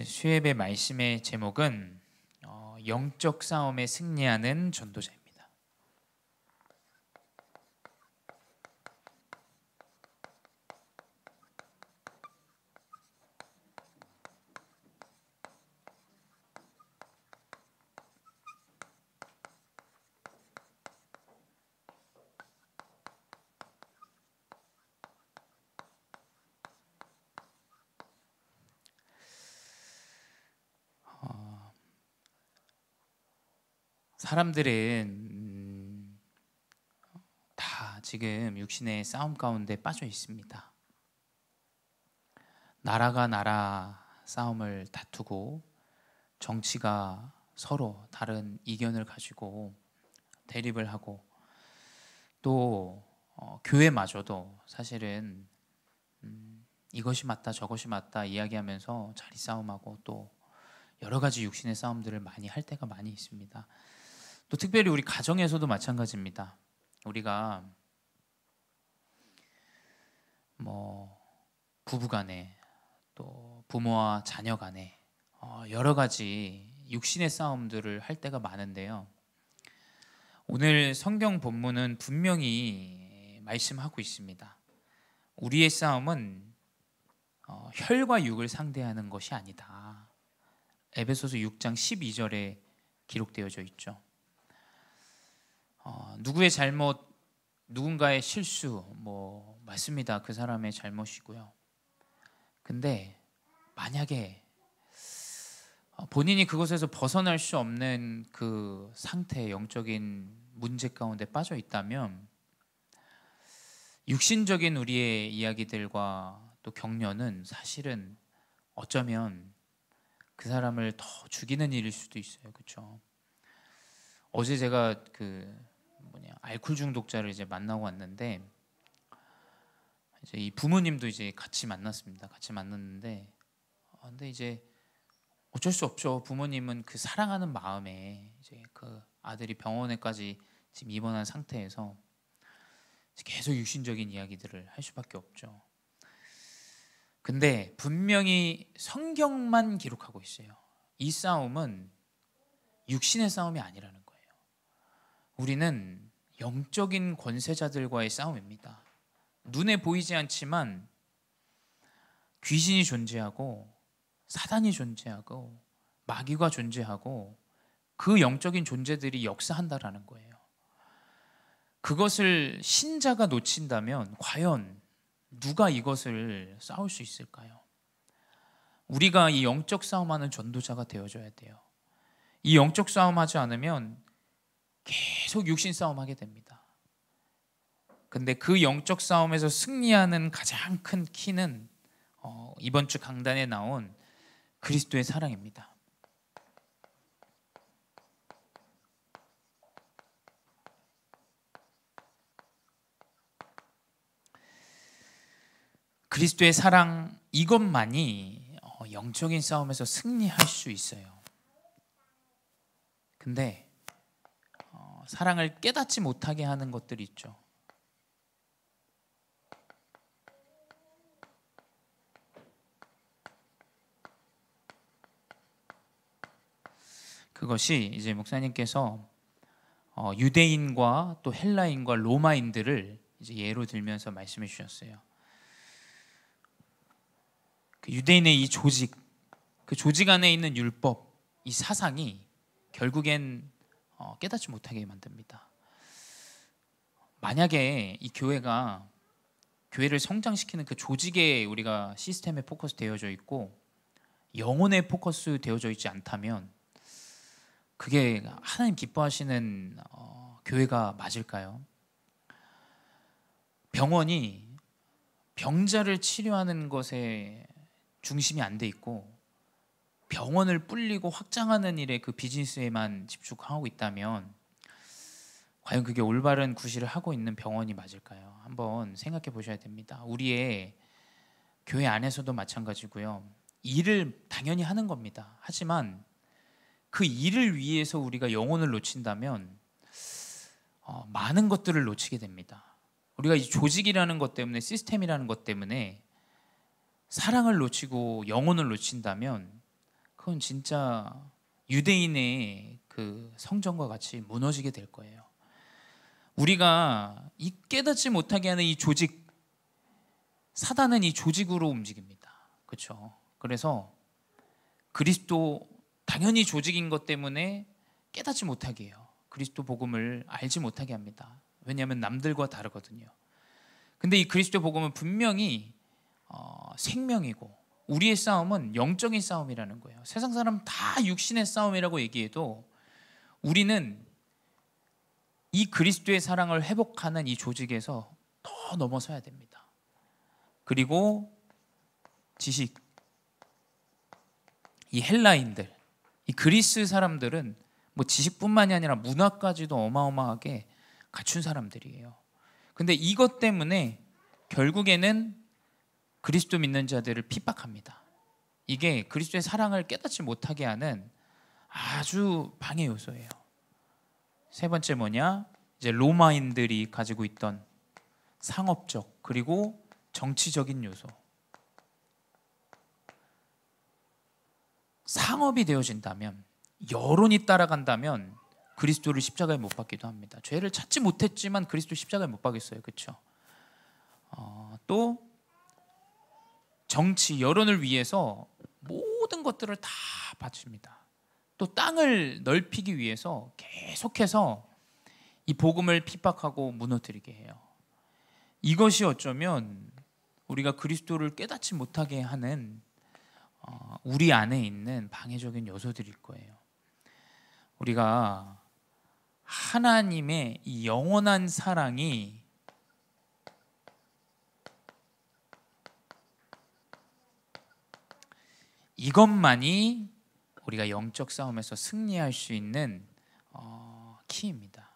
오늘 수요예배 말씀의 제목은 영적 싸움에 승리하는 전도자입니다. 사람들은 다 지금 육신의 싸움 가운데 빠져 있습니다. 나라가 나라 싸움을 다투고 정치가 서로 다른 이견을 가지고 대립을 하고 또 교회마저도 사실은 이것이 맞다 저것이 맞다 이야기하면서 자리 싸움하고 또 여러 가지 육신의 싸움들을 많이 할 때가 많이 있습니다. 또 특별히 우리 가정에서도 마찬가지입니다. 우리가 부부간에 또 부모와 자녀 간에 여러 가지 육신의 싸움들을 할 때가 많은데요. 오늘 성경 본문은 분명히 말씀하고 있습니다. 우리의 싸움은 혈과 육을 상대하는 것이 아니다. 에베소서 6장 12절에 기록되어져 있죠. 누구의 잘못, 누군가의 실수 맞습니다. 그 사람의 잘못이고요. 근데 만약에 본인이 그것에서 벗어날 수 없는 그 상태, 영적인 문제 가운데 빠져 있다면 육신적인 우리의 이야기들과 또 격려는 사실은 어쩌면 그 사람을 더 죽이는 일일 수도 있어요. 그렇죠? 어제 제가 알코올 중독자를 이제 만나고 왔는데 이제 이 부모님도 이제 같이 만났습니다. 같이 만났는데 근데 이제 어쩔 수 없죠. 부모님은 그 사랑하는 마음에 이제 그 아들이 병원에까지 지금 입원한 상태에서 계속 육신적인 이야기들을 할 수밖에 없죠. 근데 분명히 성경만 기록하고 있어요. 이 싸움은 육신의 싸움이 아니라는 거예요. 우리는 영적인 권세자들과의 싸움입니다. 눈에 보이지 않지만 귀신이 존재하고 사단이 존재하고 마귀가 존재하고 그 영적인 존재들이 역사한다라는 거예요. 그것을 신자가 놓친다면 과연 누가 이것을 싸울 수 있을까요? 우리가 이 영적 싸움하는 전도자가 되어줘야 돼요. 이 영적 싸움하지 않으면 계속 육신 싸움하게 됩니다. 근데 그 영적 싸움에서 승리하는 가장 큰 키는 이번 주 강단에 나온 그리스도의 사랑입니다. 그리스도의 사랑 이것만이 영적인 싸움에서 승리할 수 있어요. 근데 사랑을 깨닫지 못하게 하는 것들이 있죠. 그것이 이제 목사님께서 유대인과 또 헬라인과 로마인들을 이제 예로 들면서 말씀해 주셨어요. 그 유대인의 이 조직, 그 조직 안에 있는 율법, 이 사상이 결국엔 깨닫지 못하게 만듭니다. 만약에 이 교회를 성장시키는 그 조직에 우리가 시스템에 포커스 되어져 있고 영혼에 포커스 되어져 있지 않다면 그게 하나님 기뻐하시는 교회가 맞을까요? 병원이 병자를 치료하는 것에 중심이 안 돼 있고 병원을 불리고 확장하는 일에 그 비즈니스에만 집중하고 있다면 과연 그게 올바른 구실을 하고 있는 병원이 맞을까요? 한번 생각해 보셔야 됩니다. 우리의 교회 안에서도 마찬가지고요. 일을 당연히 하는 겁니다. 하지만 그 일을 위해서 우리가 영혼을 놓친다면 많은 것들을 놓치게 됩니다. 우리가 이 조직이라는 것 때문에, 시스템이라는 것 때문에 사랑을 놓치고 영혼을 놓친다면 그건 진짜 유대인의 그 성전과 같이 무너지게 될 거예요. 우리가 이 깨닫지 못하게 하는 이 조직, 사단은 이 조직으로 움직입니다. 그렇죠? 그래서 그리스도 당연히 조직인 것 때문에 깨닫지 못하게 해요. 그리스도 복음을 알지 못하게 합니다. 왜냐하면 남들과 다르거든요. 근데 이 그리스도 복음은 분명히 생명이고 우리의 싸움은 영적인 싸움이라는 거예요. 세상 사람 다 육신의 싸움이라고 얘기해도 우리는 이 그리스도의 사랑을 회복하는 이 조직에서 더 넘어서야 됩니다. 그리고 지식, 이 헬라인들, 이 그리스 사람들은 뭐 지식뿐만이 아니라 문화까지도 어마어마하게 갖춘 사람들이에요. 근데 이것 때문에 결국에는 그리스도 믿는 자들을 핍박합니다. 이게 그리스도의 사랑을 깨닫지 못하게 하는 아주 방해 요소예요. 세 번째 뭐냐? 이제 로마인들이 가지고 있던 상업적 그리고 정치적인 요소. 상업이 되어진다면, 여론이 따라간다면 그리스도를 십자가에 못 박기도 합니다. 죄를 찾지 못했지만 그리스도 십자가에 못 박였어요. 그렇죠? 또 정치, 여론을 위해서 모든 것들을 다 바칩니다. 또 땅을 넓히기 위해서 계속해서 이 복음을 핍박하고 무너뜨리게 해요. 이것이 어쩌면 우리가 그리스도를 깨닫지 못하게 하는 우리 안에 있는 방해적인 요소들일 거예요. 우리가 하나님의 이 영원한 사랑이 이것만이 우리가 영적 싸움에서 승리할 수 있는 키입니다.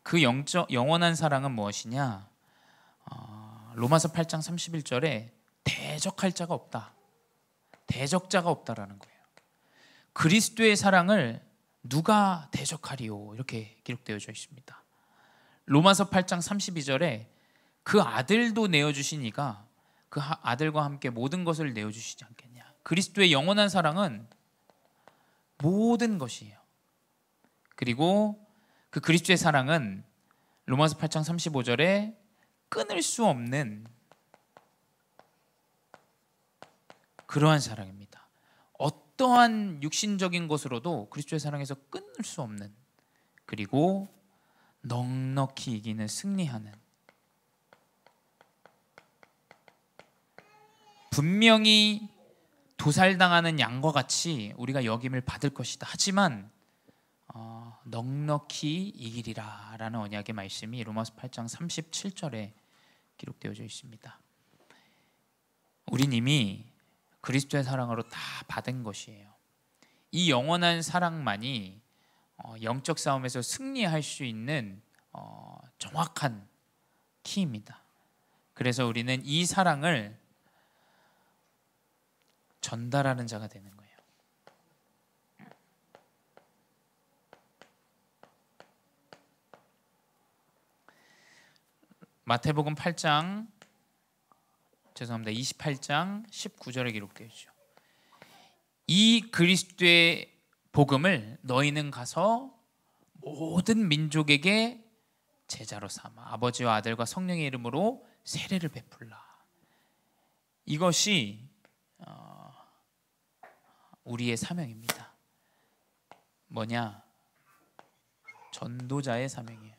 그 영원한 사랑은 무엇이냐? 로마서 8장 31절에 대적할 자가 없다, 대적자가 없다라는 거예요. 그리스도의 사랑을 누가 대적하리요? 이렇게 기록되어져 있습니다. 로마서 8장 32절에 그 아들도 내어주시니가 그 아들과 함께 모든 것을 내어주시지 않겠냐. 그리스도의 영원한 사랑은 모든 것이에요. 그리고 그 그리스도의 사랑은 로마서 8장 35절에 끊을 수 없는 그러한 사랑입니다. 어떠한 육신적인 것으로도 그리스도의 사랑에서 끊을 수 없는, 그리고 넉넉히 이기는, 승리하는, 분명히 도살당하는 양과 같이 우리가 여김을 받을 것이다. 하지만 넉넉히 이기리라 라는 언약의 말씀이 로마서 8장 37절에 기록되어져 있습니다. 우린 이미 그리스도의 사랑으로 다 받은 것이에요. 이 영원한 사랑만이 영적 싸움에서 승리할 수 있는 정확한 키입니다. 그래서 우리는 이 사랑을 전달하는 자가 되는 거예요. 마태복음 8장 28장 19절에 기록되어 있죠. 이 그리스도의 복음을 너희는 가서 모든 민족에게 제자로 삼아 아버지와 아들과 성령의 이름으로 세례를 베풀라. 이것이 우리의 사명입니다. 뭐냐? 전도자의 사명이에요.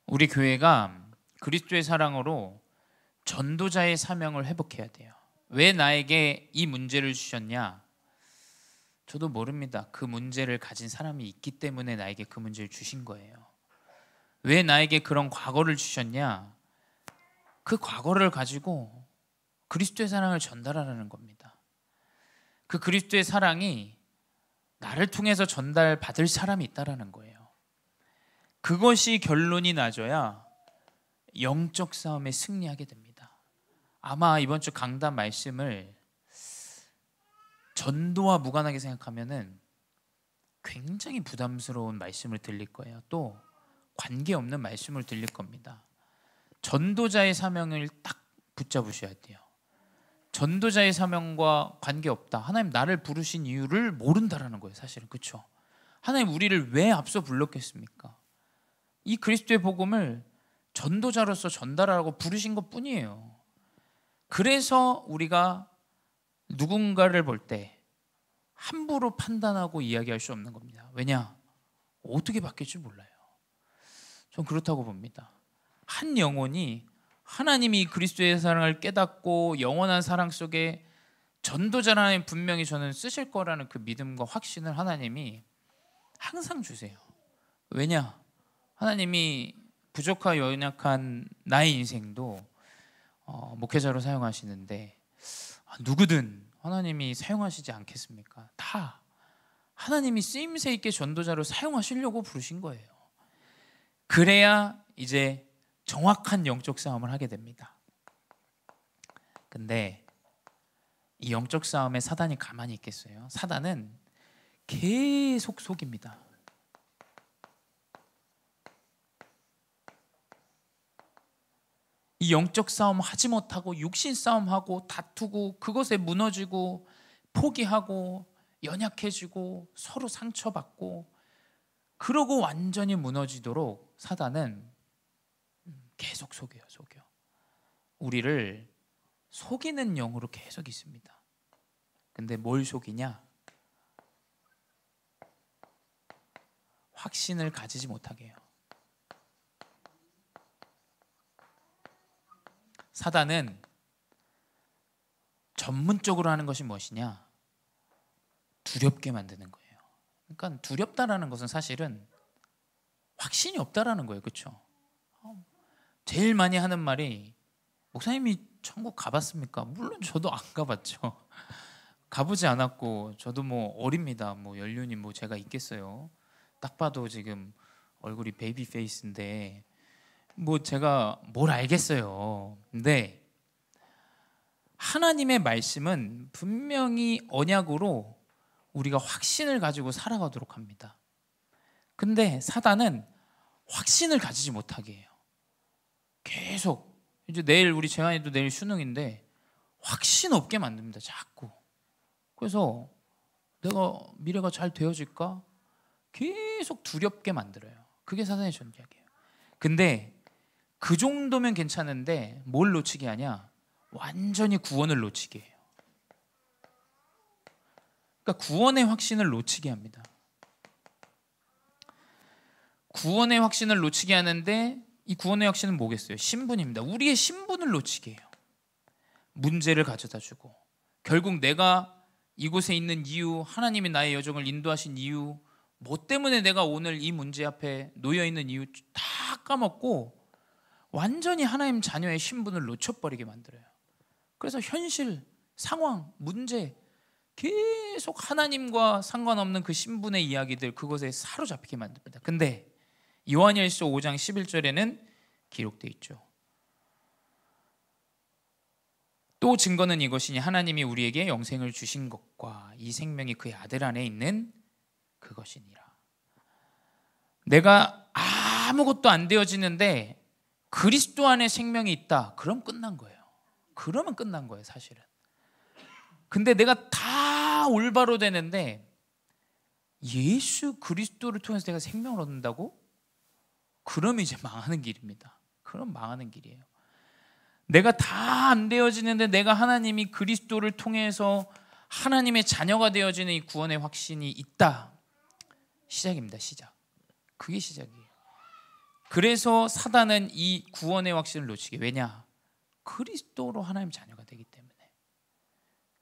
우리 교회가 그리스도의 사랑으로 전도자의 사명을 회복해야 돼요. 왜 나에게 이 문제를 주셨냐? 저도 모릅니다. 그 문제를 가진 사람이 있기 때문에 나에게 그 문제를 주신 거예요. 왜 나에게 그런 과거를 주셨냐? 그 과거를 가지고 그리스도의 사랑을 전달하라는 겁니다. 그 그리스도의 사랑이 나를 통해서 전달받을 사람이 있다라는 거예요. 그것이 결론이 나줘야 영적 싸움에 승리하게 됩니다. 아마 이번 주 강단 말씀을 전도와 무관하게 생각하면은 굉장히 부담스러운 말씀을 들릴 거예요. 또 관계없는 말씀을 들릴 겁니다. 전도자의 사명을 딱 붙잡으셔야 돼요. 전도자의 사명과 관계없다. 하나님 나를 부르신 이유를 모른다라는 거예요. 사실은. 그렇죠? 하나님 우리를 왜 앞서 불렀겠습니까? 이 그리스도의 복음을 전도자로서 전달하라고 부르신 것뿐이에요. 그래서 우리가 누군가를 볼 때 함부로 판단하고 이야기할 수 없는 겁니다. 왜냐? 어떻게 바뀔지 몰라요. 전 그렇다고 봅니다. 한 영혼이 하나님이 그리스도의 사랑을 깨닫고 영원한 사랑 속에 전도자라는 분명히 저는 쓰실 거라는 그 믿음과 확신을 하나님이 항상 주세요. 왜냐? 하나님이 부족하고 연약한 나의 인생도 목회자로 사용하시는데 누구든 하나님이 사용하시지 않겠습니까? 다 하나님이 쓰임새 있게 전도자로 사용하시려고 부르신 거예요. 그래야 이제 정확한 영적 싸움을 하게 됩니다. 근데 이 영적 싸움에 사단이 가만히 있겠어요? 사단은 계속 속입니다. 이 영적 싸움 하지 못하고 육신 싸움하고 다투고 그것에 무너지고 포기하고 연약해지고 서로 상처받고 그러고 완전히 무너지도록 사단은 계속 속여요. 우리를 속이는 영으로 계속 있습니다. 근데 뭘 속이냐? 확신을 가지지 못하게 해요. 사단은 전문적으로 하는 것이 무엇이냐? 두렵게 만드는 거예요. 그러니까 두렵다라는 것은 사실은 확신이 없다라는 거예요. 그렇죠? 제일 많이 하는 말이 목사님이 천국 가봤습니까? 물론 저도 안 가봤죠. 가보지 않았고 저도 뭐 어립니다. 뭐 연륜이 뭐 제가 있겠어요. 딱 봐도 지금 얼굴이 베이비 페이스인데 뭐 제가 뭘 알겠어요. 근데 하나님의 말씀은 분명히 언약으로 우리가 확신을 가지고 살아가도록 합니다. 근데 사단은 확신을 가지지 못하게 해요. 계속 이제 내일 우리 재환이도 내일 수능인데 확신 없게 만듭니다. 자꾸. 그래서 내가 미래가 잘 되어질까? 계속 두렵게 만들어요. 그게 사단의 전략이에요. 근데 그 정도면 괜찮은데 뭘 놓치게 하냐? 완전히 구원을 놓치게 해요. 그러니까 구원의 확신을 놓치게 합니다. 구원의 확신을 놓치게 하는데 이 구원의 확신은 뭐겠어요? 신분입니다. 우리의 신분을 놓치게 해요. 문제를 가져다 주고 결국 내가 이곳에 있는 이유, 하나님이 나의 여정을 인도하신 이유, 뭐 때문에 내가 오늘 이 문제 앞에 놓여 있는 이유 다 까먹고 완전히 하나님 자녀의 신분을 놓쳐버리게 만들어요. 그래서 현실, 상황, 문제 계속 하나님과 상관없는 그 신분의 이야기들 그것에 사로잡히게 만듭니다. 근데 요한일서 5장 11절에는 기록되어 있죠. 또 증거는 이것이니 하나님이 우리에게 영생을 주신 것과 이 생명이 그의 아들 안에 있는 그것이니라. 내가 아무것도 안 되어지는데 그리스도 안에 생명이 있다. 그럼 끝난 거예요. 그러면 끝난 거예요, 사실은. 근데 내가 다 올바로 되는데 예수 그리스도를 통해서 내가 생명을 얻는다고? 그럼 이제 망하는 길입니다. 그럼 망하는 길이에요. 내가 다 안 되어지는데 내가 하나님이 그리스도를 통해서 하나님의 자녀가 되어지는 이 구원의 확신이 있다. 시작입니다. 시작. 그게 시작이에요. 그래서 사단은 이 구원의 확신을 놓치게. 왜냐? 그리스도로 하나님 자녀가 되기 때문에.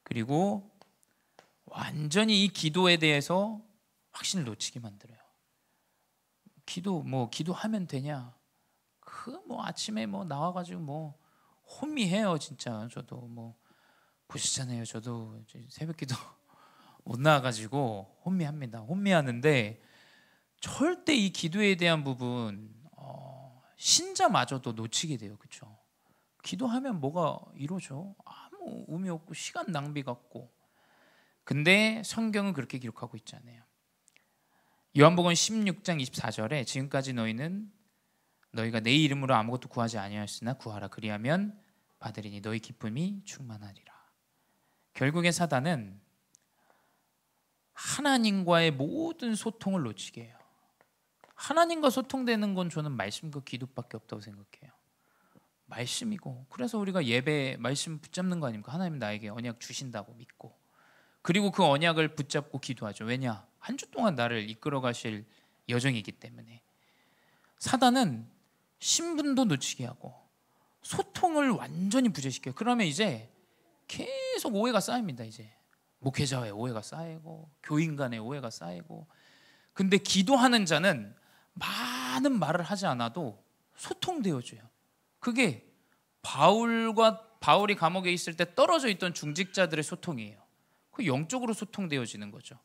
그리고 완전히 이 기도에 대해서 확신을 놓치게 만들어요. 기도하면 되냐? 아침에 나와가지고 혼미해요. 진짜 저도 보시잖아요. 저도 새벽기도 못 나와가지고 혼미합니다. 혼미하는데 절대 이 기도에 대한 부분 신자마저도 놓치게 돼요. 그렇죠? 기도하면 뭐가 이루어져? 아무 의미 없고 시간 낭비 같고. 근데 성경은 그렇게 기록하고 있잖아요. 요한복음 16장 24절에 지금까지 너희가 내 이름으로 아무것도 구하지 아니하였으나 구하라 그리하면 받으리니 너희 기쁨이 충만하리라. 결국에 사단은 하나님과의 모든 소통을 놓치게 해요. 하나님과 소통되는 건 저는 말씀과 기도밖에 없다고 생각해요. 말씀이고, 그래서 우리가 예배 말씀 붙잡는 거 아닙니까? 하나님 나에게 언약 주신다고 믿고, 그리고 그 언약을 붙잡고 기도하죠. 왜냐? 한 주 동안 나를 이끌어 가실 여정이기 때문에. 사단은 신분도 놓치게 하고 소통을 완전히 부재시켜요. 그러면 이제 계속 오해가 쌓입니다. 이제 목회자의 오해가 쌓이고 교인 간의 오해가 쌓이고. 근데 기도하는 자는 많은 말을 하지 않아도 소통되어져요. 그게 바울이 감옥에 있을 때 떨어져 있던 중직자들의 소통이에요. 그 영적으로 소통되어지는 거죠.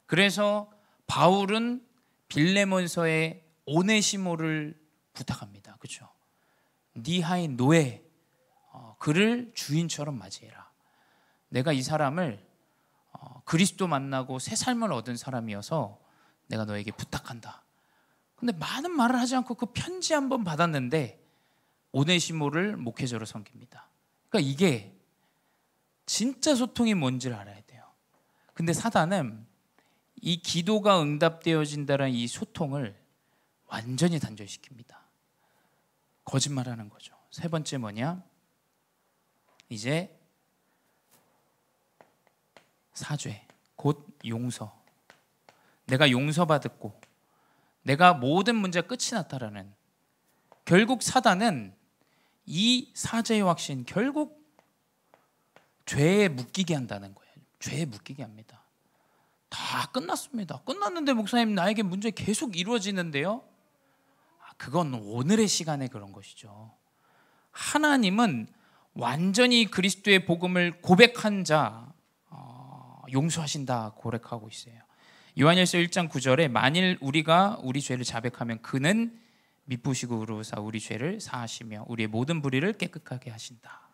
그래서 바울은 빌레몬서에 오네시모를 부탁합니다. 그렇죠? 네 하인 노예, 그를 주인처럼 맞이해라. 내가 이 사람을 그리스도 만나고 새 삶을 얻은 사람이어서 내가 너에게 부탁한다. 근데 많은 말을 하지 않고 그 편지 한번 받았는데 오네시모를 목회자로 섬깁니다. 그러니까 이게 진짜 소통이 뭔지를 알아야 돼요. 근데 사단은 이 기도가 응답되어진다는 이 소통을 완전히 단절시킵니다. 거짓말하는 거죠. 세 번째 뭐냐? 이제 사죄, 곧 용서. 내가 용서받았고 내가 모든 문제가 끝이 났다라는. 결국 사단은 이 사죄의 확신, 결국 죄에 묶이게 한다는 거예요. 죄에 묶이게 합니다. 다 끝났습니다. 끝났는데 목사님 나에게 문제 계속 이루어지는데요. 그건 오늘의 시간에 그런 것이죠. 하나님은 완전히 그리스도의 복음을 고백한 자 용서하신다 고백하고 있어요. 요한일서 1장 9절에 만일 우리가 우리 죄를 자백하면 그는 미쁘시고 의로우사 우리 죄를 사하시며 우리의 모든 불의를 깨끗하게 하신다.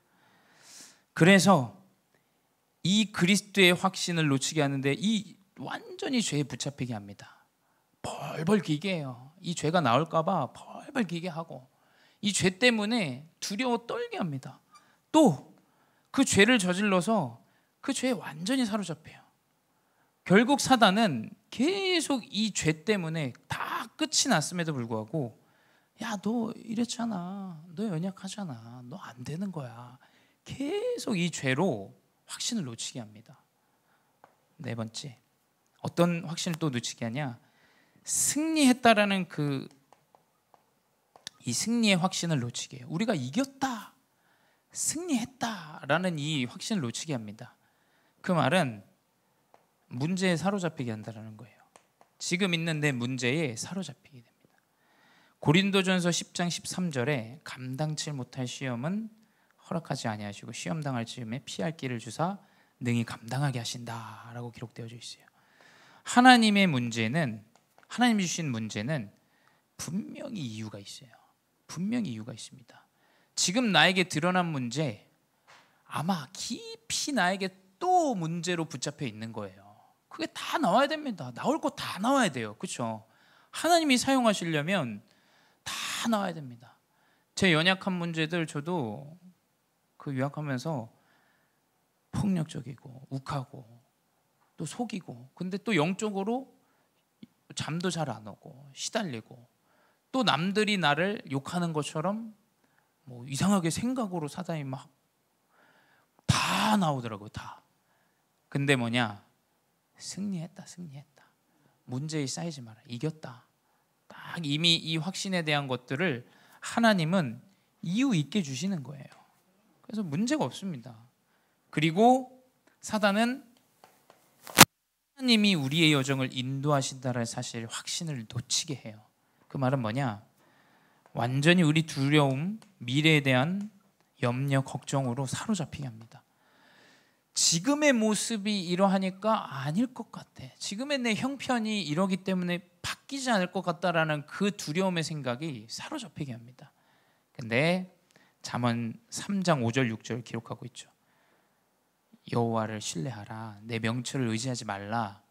그래서 이 그리스도의 확신을 놓치게 하는데 이 완전히 죄에 붙잡히게 합니다. 벌벌 기게 해요. 이 죄가 나올까 봐 벌벌 기게 하고 이 죄 때문에 두려워 떨게 합니다. 또 그 죄를 저질러서 그 죄에 완전히 사로잡혀요. 결국 사단은 계속 이 죄 때문에 다 끝이 났음에도 불구하고 야, 너 이랬잖아. 너 연약하잖아. 너 안 되는 거야. 계속 이 죄로 확신을 놓치게 합니다. 네 번째, 어떤 확신을 또 놓치게 하냐? 승리했다라는 이 승리의 확신을 놓치게 해요. 우리가 이겼다, 승리했다라는 이 확신을 놓치게 합니다. 그 말은 문제에 사로잡히게 한다는 거예요. 지금 있는 내 문제에 사로잡히게 됩니다. 고린도전서 10장 13절에 감당치 못할 시험은 허락하지 아니하시고 시험 당할 즈음에 피할 길을 주사 능히 감당하게 하신다라고 기록되어져 있어요. 하나님의 문제는, 하나님이 주신 문제는 분명히 이유가 있어요. 분명히 이유가 있습니다. 지금 나에게 드러난 문제 아마 깊이 나에게 또 문제로 붙잡혀 있는 거예요. 그게 다 나와야 됩니다. 나올 거 다 나와야 돼요. 그렇죠? 하나님이 사용하시려면 다 나와야 됩니다. 제 연약한 문제들 저도 그 유학하면서 폭력적이고 욱하고 또 속이고, 근데 또 영적으로 잠도 잘 안 오고 시달리고, 또 남들이 나를 욕하는 것처럼 뭐 이상하게 생각으로 사단이 막 다 나오더라고요. 다. 근데 뭐냐? 승리했다. 문제에 쌓이지 마라. 이겼다. 딱 이미 이 확신에 대한 것들을 하나님은 이유 있게 주시는 거예요. 그래서 문제가 없습니다. 그리고 사단은 하나님이 우리의 여정을 인도하신다는 사실, 확신을 놓치게 해요. 그 말은 뭐냐? 완전히 우리 두려움, 미래에 대한 염려, 걱정으로 사로잡히게 합니다. 지금의 모습이 이러하니까 아닐 것 같아. 지금의 내 형편이 이러기 때문에 바뀌지 않을 것 같다라는 그 두려움의 생각이 사로잡히게 합니다. 근데 잠언 3장 5절 6절 기록하고 있죠. 여호와를 신뢰하라. 내 명철을 의지하지 말라.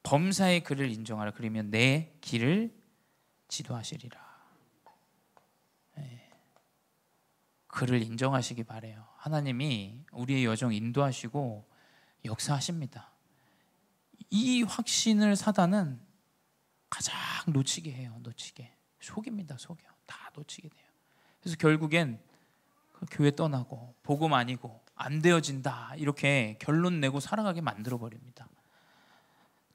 범사의 그를 인정하라. 그러면 내 길을 지도하시리라. 그를 인정하시기 바래요. 하나님이 우리의 여정 인도하시고 역사하십니다. 이 확신을 사단은 가장 놓치게 해요. 놓치게 속입니다. 속여. 다 놓치게 돼요. 그래서 결국엔 그 교회 떠나고 복음 아니고 안 되어진다 이렇게 결론 내고 살아가게 만들어 버립니다.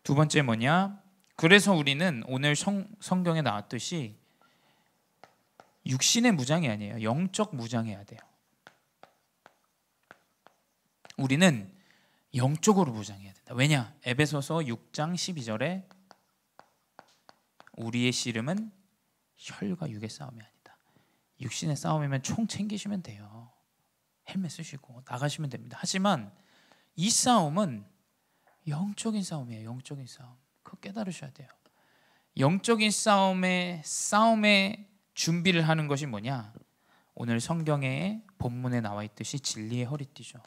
두 번째 뭐냐? 그래서 우리는 오늘 성경에 나왔듯이 육신의 무장이 아니에요. 영적 무장해야 돼요. 우리는 영적으로 무장해야 된다. 왜냐? 에베소서 6장 12절에 우리의 씨름은 혈과 육의 싸움이 아니다. 육신의 싸움이면 총 챙기시면 돼요. 헬멧 쓰시고 나가시면 됩니다. 하지만 이 싸움은 영적인 싸움이에요. 영적인 싸움. 그거 깨달으셔야 돼요. 영적인 싸움의 준비를 하는 것이 뭐냐? 오늘 성경의 본문에 나와 있듯이 진리의 허리띠죠.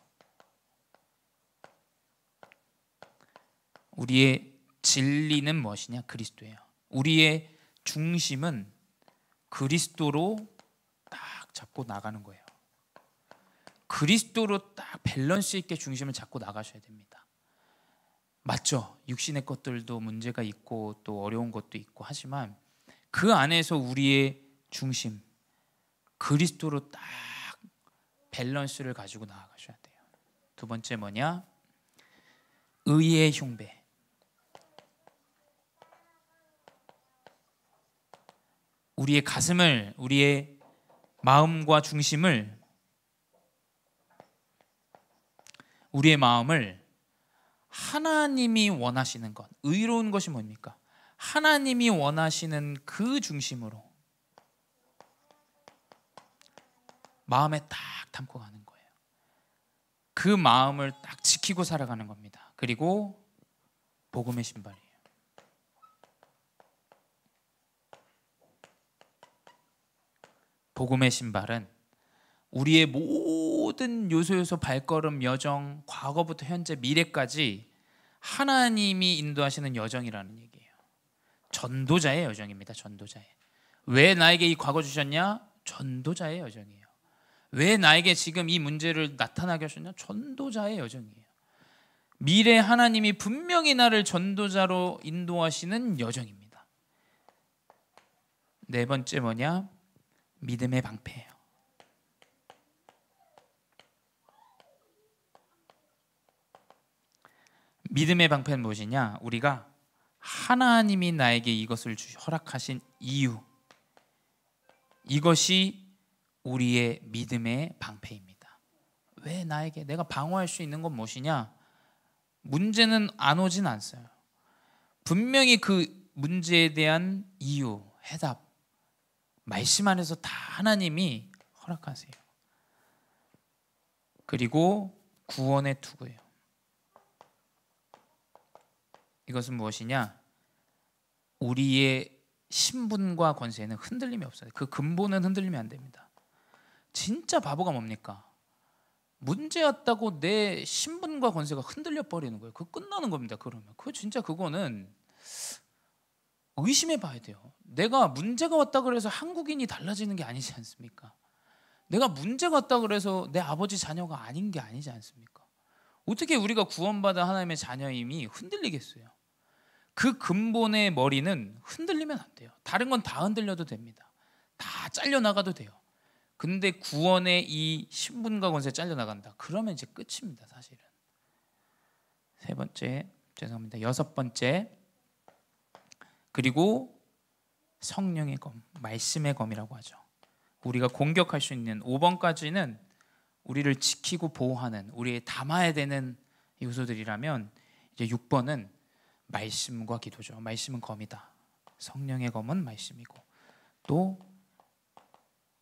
우리의 진리는 무엇이냐? 그리스도예요. 우리의 중심은 그리스도로 딱 잡고 나가는 거예요. 그리스도로 딱 밸런스 있게 중심을 잡고 나가셔야 됩니다. 맞죠? 육신의 것들도 문제가 있고 또 어려운 것도 있고 하지만 그 안에서 우리의 중심 그리스도로 딱 밸런스를 가지고 나아가셔야 돼요. 두 번째 뭐냐? 의의 흉배. 우리의 가슴을, 우리의 마음과 중심을, 우리의 마음을 하나님이 원하시는 것, 의로운 것이 뭡니까? 하나님이 원하시는 그 중심으로 마음에 딱 담고 가는 거예요. 그 마음을 딱 지키고 살아가는 겁니다. 그리고 복음의 신발이에요. 복음의 신발은 우리의 모든 요소 발걸음 여정, 과거부터 현재 미래까지 하나님이 인도하시는 여정이라는 얘기예요. 전도자의 여정입니다. 전도자의. 왜 나에게 이 과거 주셨냐? 전도자의 여정이에요. 왜 나에게 지금 이 문제를 나타나게 하셨냐? 전도자의 여정이에요. 미래 하나님이 분명히 나를 전도자로 인도하시는 여정입니다. 네 번째 뭐냐? 믿음의 방패예요. 믿음의 방패는 무엇이냐? 우리가 하나님이 나에게 이것을 허락하신 이유, 이것이 우리의 믿음의 방패입니다. 왜 나에게 내가 방어할 수 있는 건 무엇이냐? 문제는 안 오진 않아요. 분명히 그 문제에 대한 이유, 해답, 말씀 안에서 다 하나님이 허락하세요. 그리고 구원의 투구예요. 이것은 무엇이냐? 우리의 신분과 권세는 흔들림이 없어요. 그 근본은 흔들리면 안 됩니다. 진짜 바보가 뭡니까? 문제였다고 내 신분과 권세가 흔들려 버리는 거예요. 그거 끝나는 겁니다. 그러면 그거는 의심해 봐야 돼요. 내가 문제가 왔다 그래서 한국인이 달라지는 게 아니지 않습니까? 내가 문제가 왔다 그래서 내 아버지 자녀가 아닌 게 아니지 않습니까? 어떻게 우리가 구원받은 하나님의 자녀임이 흔들리겠어요? 그 근본의 머리는 흔들리면 안 돼요. 다른 건 다 흔들려도 됩니다. 다 잘려나가도 돼요. 근데 구원의 이 신분과 권세 잘려나간다. 그러면 이제 끝입니다. 사실은. 세 번째, 죄송합니다. 여섯 번째, 그리고 성령의 검, 말씀의 검이라고 하죠. 우리가 공격할 수 있는 5번까지는 우리를 지키고 보호하는, 우리의 담아야 되는 요소들이라면 이제 6번은 말씀과 기도죠. 말씀은 검이다. 성령의 검은 말씀이고, 또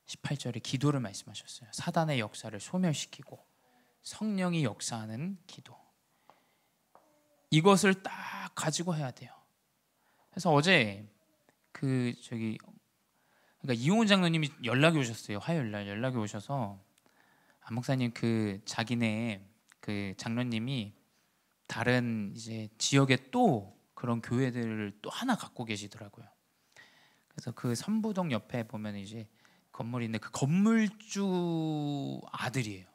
18절에 기도를 말씀하셨어요. 사단의 역사를 소멸시키고 성령이 역사하는 기도. 이것을 딱 가지고 해야 돼요. 그래서 어제 그러니까 이용훈 장로님이 연락이 오셨어요. 화요일 날 연락이 오셔서 안 목사님 자기네 장로님이 다른 이제 지역에 또 그런 교회들을 또 하나 갖고 계시더라고요. 그래서 그 선부동 옆에 보면 이제 건물인데 그 건물주 아들이에요.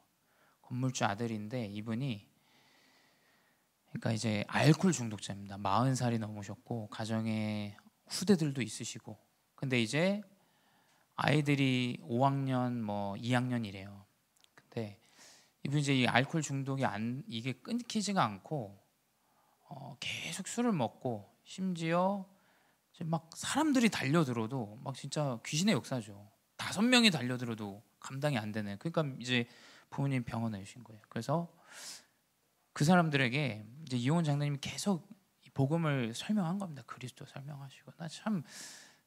건물주 아들인데 이분이 그러니까 이제 알코올 중독자입니다. 40살이 넘으셨고 가정에 후대들도 있으시고, 근데 이제 아이들이 5학년 뭐 2학년이래요. 근데 이분 이제 이 알코올 중독이 이게 끊기지가 않고 계속 술을 먹고, 심지어 이제 막 사람들이 달려들어도 막 진짜 귀신의 역사죠. 5명이 달려들어도 감당이 안 되는. 그러니까 이제 부모님 병원에 오신 거예요. 그래서 그 사람들에게 이제 이용훈 장로님이 계속 이 복음을 설명한 겁니다. 그리스도 설명하시고. 나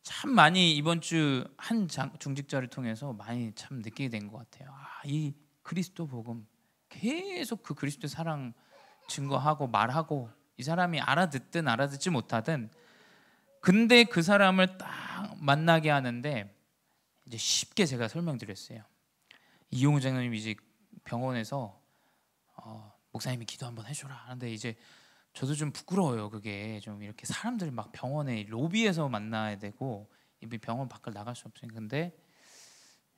참 많이 이번 주 한 중직자를 통해서 많이 참 느끼게 된 것 같아요. 이 그리스도 복음 계속 그 그리스도 사랑 증거하고 말하고, 이 사람이 알아듣든 알아듣지 못하든, 근데 그 사람을 딱 만나게 하는데 이제 쉽게 제가 설명드렸어요. 이용훈 장로님이 이제 병원에서 목사님이 기도 한번 해줘라 하는데, 이제 저도 좀 부끄러워요. 그게 좀 이렇게 사람들 막 병원에 로비에서 만나야 되고 이미 병원 밖을 나갈 수 없으니까. 근데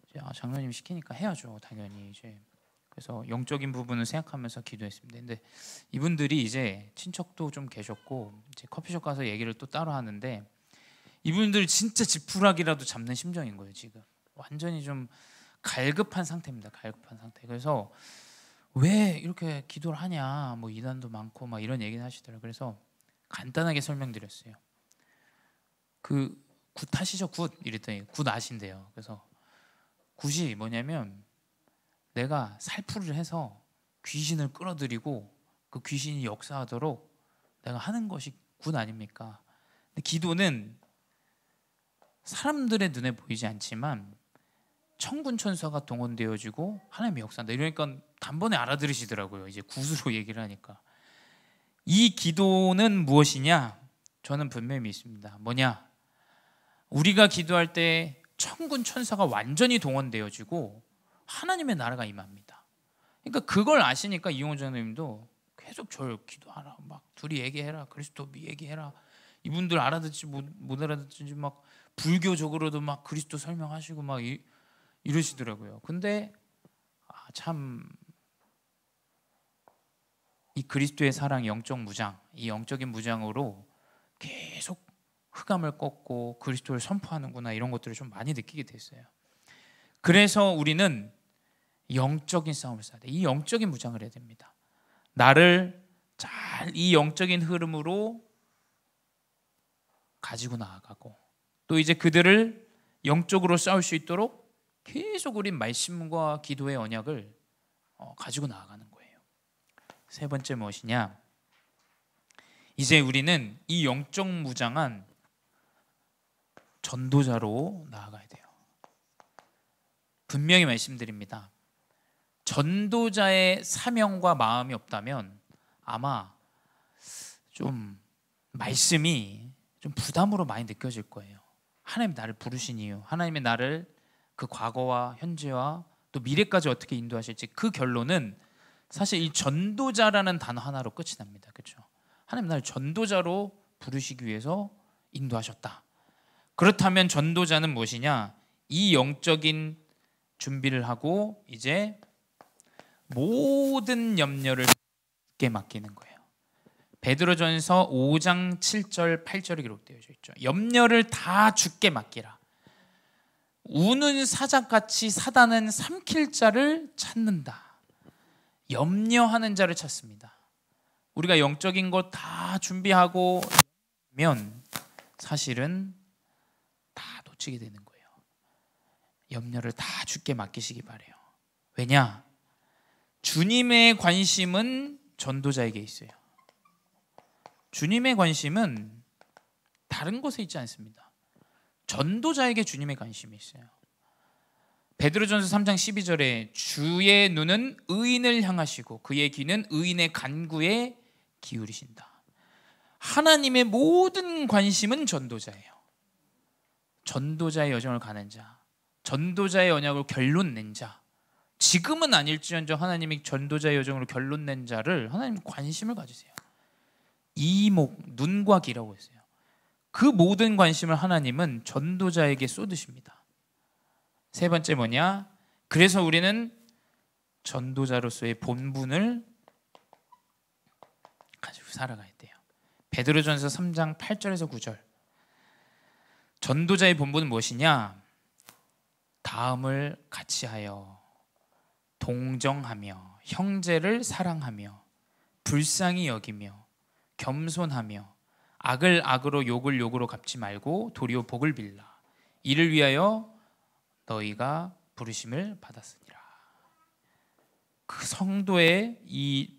이제 장로님 시키니까 해야죠, 당연히. 이제 그래서 영적인 부분을 생각하면서 기도했습니다. 근데 이분들이 이제 친척도 좀 계셨고 이제 커피숍 가서 얘기를 또 따로 하는데, 이분들 진짜 지푸라기라도 잡는 심정인 거예요. 지금 완전히 좀 갈급한 상태입니다. 갈급한 상태. 그래서 왜 이렇게 기도를 하냐, 뭐 이단도 많고 막 이런 얘기는 하시더라고요. 그래서 간단하게 설명드렸어요. 굿 하시죠? 굿 이랬더니 굿 아신대요. 그래서 굿이 뭐냐면 내가 살풀을 해서 귀신을 끌어들이고 그 귀신이 역사하도록 내가 하는 것이 굿 아닙니까? 근데 기도는 사람들의 눈에 보이지 않지만 천군 천사가 동원되어지고 하나님의 역사한다. 이러니까 단번에 알아들으시더라고요. 이제 굿으로 얘기를 하니까. 이 기도는 무엇이냐? 저는 분명히 믿습니다. 뭐냐? 우리가 기도할 때 천군 천사가 완전히 동원되어지고 하나님의 나라가 임합니다. 그러니까 그걸 아시니까 이용훈 장로님도 계속 저를 기도하라, 막 둘이 얘기해라, 그리스도 얘기해라. 이분들 알아듣지 못 알아듣지 막 불교적으로도 막 그리스도 설명하시고 막 이러시더라고요. 근데 참 이 그리스도의 사랑, 영적 무장, 이 영적인 무장으로 계속 흑암을 꺾고 그리스도를 선포하는구나, 이런 것들을 좀 많이 느끼게 됐어요. 그래서 우리는 영적인 싸움을 싸야 돼. 이 영적인 무장을 해야 됩니다. 나를 잘 이 영적인 흐름으로 가지고 나아가고, 또 이제 그들을 영적으로 싸울 수 있도록 계속 우린 말씀과 기도의 언약을 가지고 나아가는 거예요. 세 번째 무엇이냐? 이제 우리는 이 영적 무장한 전도자로 나아가야 돼요. 분명히 말씀드립니다. 전도자의 사명과 마음이 없다면 아마 좀 말씀이 좀 부담으로 많이 느껴질 거예요. 하나님 나를 부르신 이유, 하나님의 나를 그 과거와 현재와 또 미래까지 어떻게 인도하실지, 그 결론은 사실 이 전도자라는 단어 하나로 끝이 납니다. 그렇죠? 하나님 나를 전도자로 부르시기 위해서 인도하셨다. 그렇다면 전도자는 무엇이냐? 이 영적인 준비를 하고 이제 모든 염려를 주께 맡기는 거예요. 베드로전서 5장 7절 8절에 기록되어져 있죠. 염려를 다 주께 맡기라. 우는 사자같이 사단은 삼킬 자를 찾는다. 염려하는 자를 찾습니다. 우리가 영적인 것 다 준비하고 면 사실은 다 놓치게 되는 거예요. 염려를 다 주께 맡기시기 바래요. 왜냐? 주님의 관심은 전도자에게 있어요. 주님의 관심은 다른 곳에 있지 않습니다. 전도자에게 주님의 관심이 있어요. 베드로전서 3장 12절에 주의 눈은 의인을 향하시고 그의 귀는 의인의 간구에 기울이신다. 하나님의 모든 관심은 전도자예요. 전도자의 여정을 가는 자, 전도자의 언약으로 결론 낸 자, 지금은 아닐지언정 하나님이 전도자의 여정으로 결론 낸 자를 하나님 관심을 가지세요. 이목, 눈과 귀라고 했어요. 그 모든 관심을 하나님은 전도자에게 쏟으십니다. 세 번째 뭐냐? 그래서 우리는 전도자로서의 본분을 가지고 살아가야 돼요. 베드로전서 3장 8절에서 9절. 전도자의 본분은 무엇이냐? 다음을 같이하여 동정하며 형제를 사랑하며 불쌍히 여기며 겸손하며 악을 악으로 욕을 욕으로 갚지 말고 도리어 복을 빌라. 이를 위하여 너희가 부르심을 받았으니라. 그 성도의 이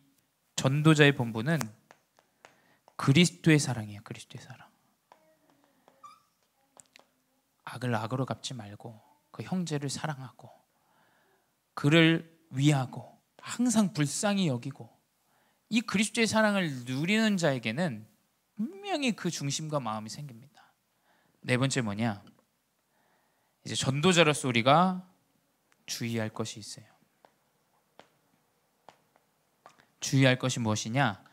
전도자의 본분은 그리스도의 사랑이에요. 그리스도의 사랑. 악을 악으로 갚지 말고 그 형제를 사랑하고 그를 위하고 항상 불쌍히 여기고, 이 그리스도의 사랑을 누리는 자에게는 분명히 그 중심과 마음이 생깁니다. 네 번째 뭐냐? 이제 전도자로서 우리가 주의할 것이 있어요. 주의할 것이 무엇이냐?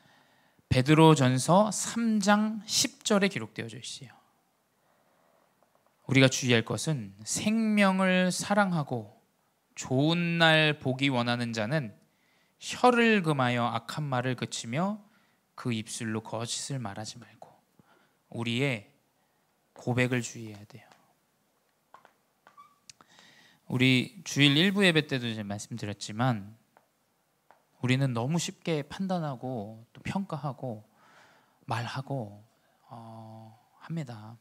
베드로전서 3장 10절에 기록되어져 있어요. 우리가 주의할 것은 생명을 사랑하고 좋은 날 보기 원하는 자는 혀를 금하여 악한 말을 그치며 그 입술로 거짓을 말하지 말고, 우리의 고백을 주의해야 돼요. 우리 주일 1부 예배 때도 이제 말씀드렸지만 우리는 너무 쉽게 판단하고 또 평가하고 말하고 합니다.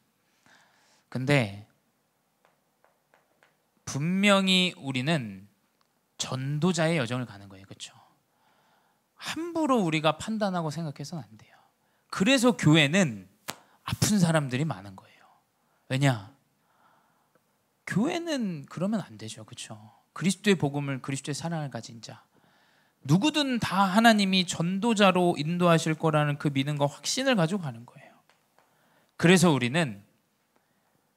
근데 분명히 우리는 전도자의 여정을 가는 거예요. 그렇죠? 함부로 우리가 판단하고 생각해서는 안 돼요. 그래서 교회는 아픈 사람들이 많은 거예요. 왜냐? 교회는 그러면 안 되죠. 그렇죠? 그리스도의 복음을, 그리스도의 사랑을 가진 자, 누구든 다 하나님이 전도자로 인도하실 거라는 그 믿음과 확신을 가지고 가는 거예요. 그래서 우리는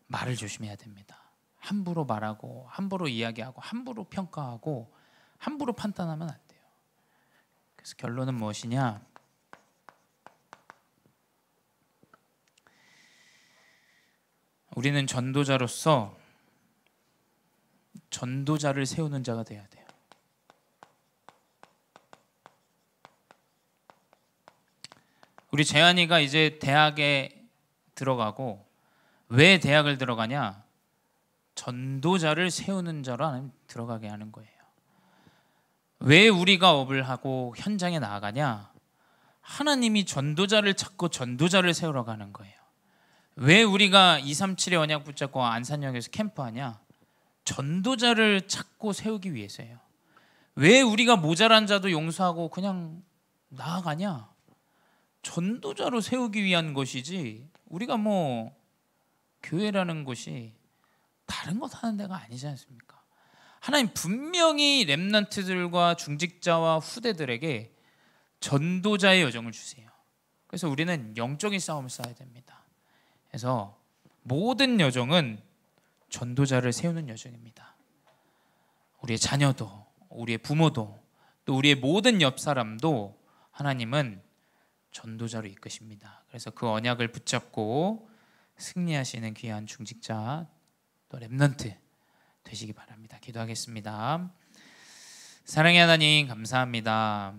말을 조심해야 됩니다. 함부로 말하고 함부로 이야기하고 함부로 평가하고 함부로 판단하면 안 돼요. 그래서 결론은 무엇이냐? 우리는 전도자로서 전도자를 세우는 자가 돼야 돼요. 우리 재환이가 이제 대학에 들어가고, 왜 대학을 들어가냐? 전도자를 세우는 자로 하나님 들어가게 하는 거예요. 왜 우리가 업을 하고 현장에 나아가냐? 하나님이 전도자를 찾고 전도자를 세우러 가는 거예요. 왜 우리가 237의 언약 붙잡고 안산역에서 캠프하냐? 전도자를 찾고 세우기 위해서예요. 왜 우리가 모자란 자도 용서하고 그냥 나아가냐? 전도자로 세우기 위한 것이지, 우리가 뭐 교회라는 곳이 다른 것 하는 데가 아니지 않습니까? 하나님 분명히 렘넌트들과 중직자와 후대들에게 전도자의 여정을 주세요. 그래서 우리는 영적인 싸움을 싸야 됩니다. 그래서 모든 여정은 전도자를 세우는 여정입니다. 우리의 자녀도, 우리의 부모도, 또 우리의 모든 옆 사람도 하나님은 전도자로 이끄십니다. 그래서 그 언약을 붙잡고 승리하시는 귀한 중직자, 또 렘넌트 되시기 바랍니다. 기도하겠습니다. 사랑의 하나님, 감사합니다.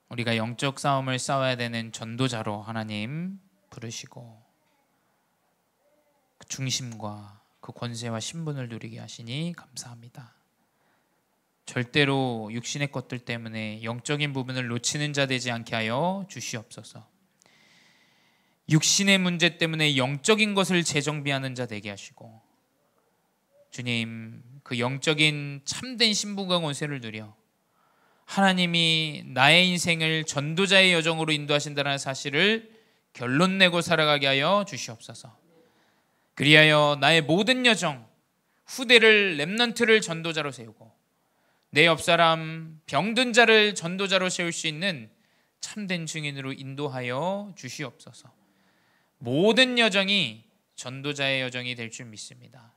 우리가 영적 싸움을 싸워야 되는 전도자로 하나님 부르시고 그 중심과 그 권세와 신분을 누리게 하시니 감사합니다. 절대로 육신의 것들 때문에 영적인 부분을 놓치는 자 되지 않게 하여 주시옵소서. 육신의 문제 때문에 영적인 것을 재정비하는 자 되게 하시고, 주님, 그 영적인 참된 신분과 권세를 누려 하나님이 나의 인생을 전도자의 여정으로 인도하신다는 사실을 결론 내고 살아가게 하여 주시옵소서. 그리하여 나의 모든 여정, 후대를, 렘넌트를 전도자로 세우고 내 옆사람 병든 자를 전도자로 세울 수 있는 참된 증인으로 인도하여 주시옵소서. 모든 여정이 전도자의 여정이 될 줄 믿습니다.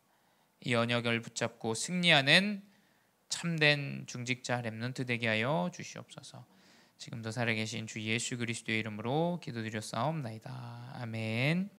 이 언약을 붙잡고 승리하는 참된 중직자 렘넌트 되게 하여 주시옵소서. 지금도 살아계신 주 예수 그리스도의 이름으로 기도드렸사옵나이다. 아멘.